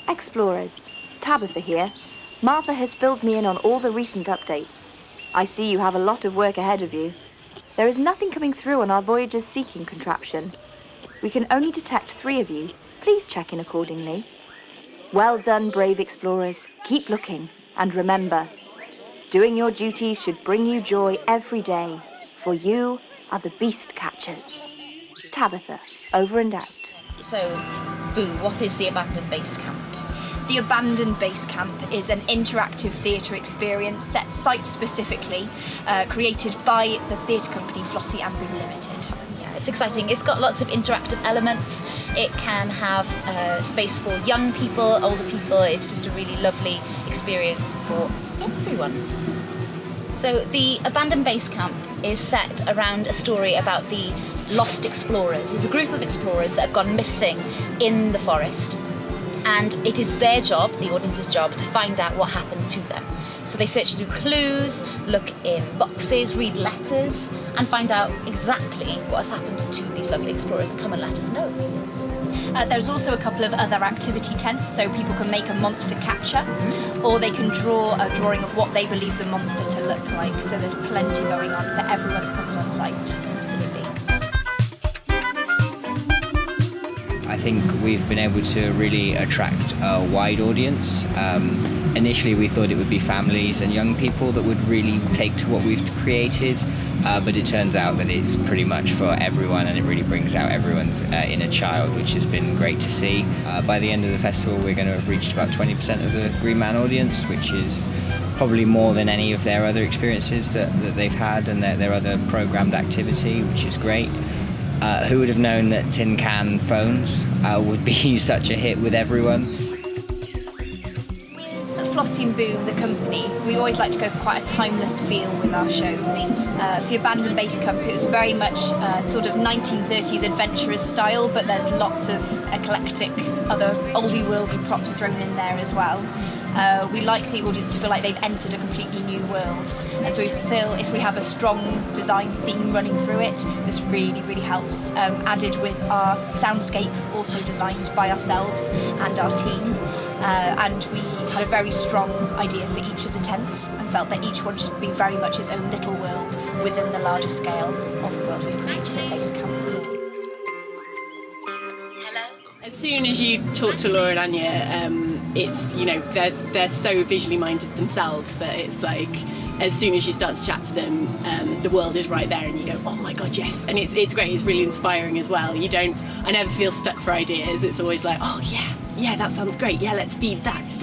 Explorers, Tabitha here. Martha has filled me in on all the recent updates. I see you have a lot of work ahead of you. There is nothing coming through on our Voyager's seeking contraption. We can only detect 3 of you. Please check in accordingly. Well done, brave explorers. Keep looking. And remember, doing your duties should bring you joy every day, for you are the beast catchers. Tabitha, over and out. So, Boo, what is the Abandoned Basecamp? The Abandoned Basecamp is an interactive theatre experience set site-specifically, created by the theatre company Flossy and Boo Limited. Yeah, it's exciting. It's got lots of interactive elements. It can have space for young people, older people. It's just a really lovely experience for everyone. So the Abandoned Basecamp is set around a story about the lost explorers. There's a group of explorers that have gone missing in the forest. And it is their job, the audience's job, to find out what happened to them. So they search through clues, look in boxes, read letters, and find out exactly what has happened to these lovely explorers and come and let us know. There's also a couple of other activity tents, so people can make a monster catcher, or they can draw a drawing of what they believe the monster to look like. So there's plenty going on for everyone that comes on site. Absolutely. I think we've been able to really attract a wide audience. Initially we thought it would be families and young people that would really take to what we've created, but it turns out that it's pretty much for everyone, and it really brings out everyone's inner child, which has been great to see. By the end of the festival we're going to have reached about 20% of the Green Man audience, which is probably more than any of their other experiences that they've had and their other programmed activity, which is great. Who would have known that tin can phones would be such a hit with everyone? With Flossy and Boo, the company, we always like to go for quite a timeless feel with our shows. For the Abandoned Basecamp, it was very much sort of 1930s adventurous style, but there's lots of eclectic, other oldie-worldy props thrown in there as well. We like the audience to feel like they've entered a completely new world, and so we feel if we have a strong design theme running through it, this really, really helps. Added with our soundscape, also designed by ourselves and our team, and we had a very strong idea for each of the tents and felt that each one should be very much its own little world within the larger scale of the world we've created at Basecamp. As soon as you talk to Laura and Anya, it's, you know, they're so visually minded themselves that it's like, as soon as you start to chat to them, the world is right there and you go, oh my god, yes. And it's great, it's really inspiring as well. I never feel stuck for ideas. It's always like, oh yeah, that sounds great. Yeah, let's feed that. It's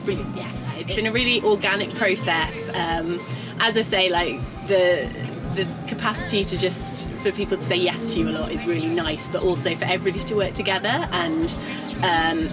brilliant, yeah. It's been a really organic process. As I say, like the capacity to just for people to say yes to you a lot is really nice, but also for everybody to work together. And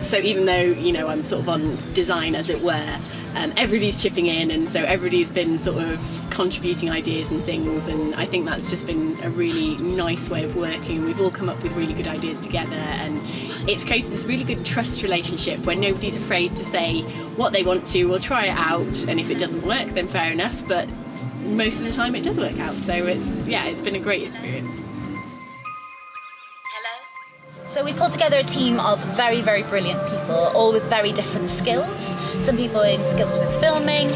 so even though, you know, I'm sort of on design as it were, everybody's chipping in, and so everybody's been sort of contributing ideas and things, and I think that's just been a really nice way of working. We've all come up with really good ideas together, and it's created this really good trust relationship where nobody's afraid to say what they want to. We'll try it out, and if it doesn't work then fair enough, but most of the time it does work out. So it's been a great experience. So we pulled together a team of very, very brilliant people, all with very different skills. Some people in skills with filming,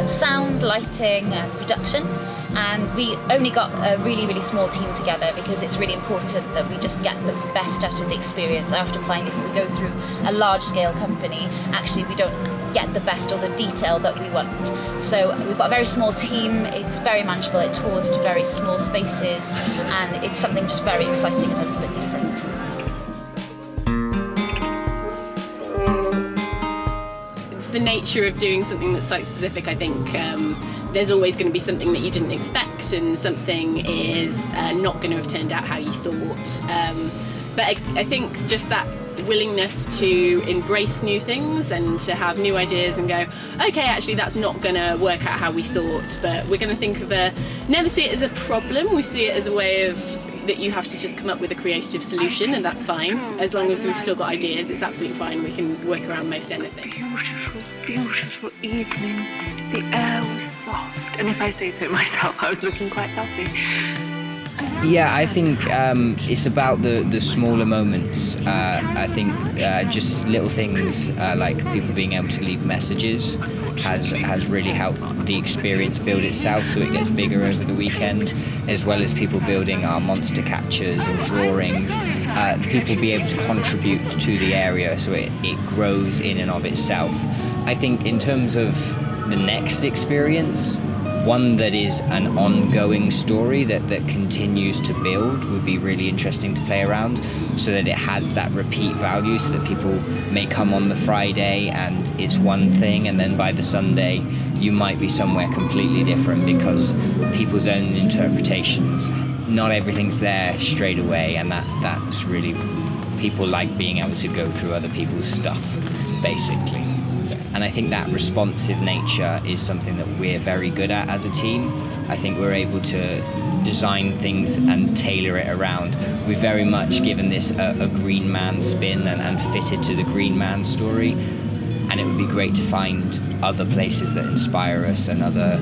sound, lighting, production. And we only got a really, really small team together because it's really important that we just get the best out of the experience. I often find if we go through a large-scale company, actually we don't get the best or the detail that we want. So we've got a very small team, it's very manageable, it tours to very small spaces, and it's something just very exciting and a little bit different. It's the nature of doing something that's site-specific, I think. There's always going to be something that you didn't expect, and something is not going to have turned out how you thought. But I think just that willingness to embrace new things and to have new ideas and go, okay, actually that's not going to work out how we thought, but we're going to think of never see it as a problem, we see it as a way of that you have to just come up with a creative solution, and that's fine. As long as we've still got ideas, it's absolutely fine. We can work around most anything. Beautiful, beautiful evening. The air was soft, and if I say so myself, I was looking quite lovely. Yeah, I think it's about the smaller moments. I think just little things like people being able to leave messages has really helped the experience build itself, so it gets bigger over the weekend, as well as people building our monster captures and drawings. People be able to contribute to the area, so it grows in and of itself. I think in terms of the next experience, one that is an ongoing story that continues to build would be really interesting to play around, so that it has that repeat value, so that people may come on the Friday and it's one thing, and then by the Sunday you might be somewhere completely different because people's own interpretations, not everything's there straight away, and that's really, people like being able to go through other people's stuff, basically. And I think that responsive nature is something that we're very good at as a team. I think we're able to design things and tailor it around. We've very much given this a Green Man spin and fitted to the Green Man story. And it would be great to find other places that inspire us and other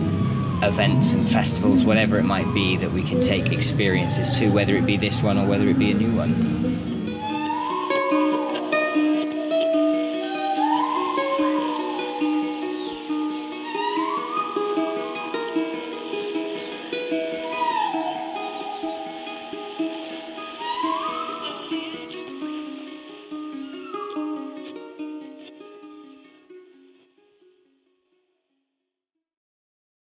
events and festivals, whatever it might be, that we can take experiences to, whether it be this one or whether it be a new one.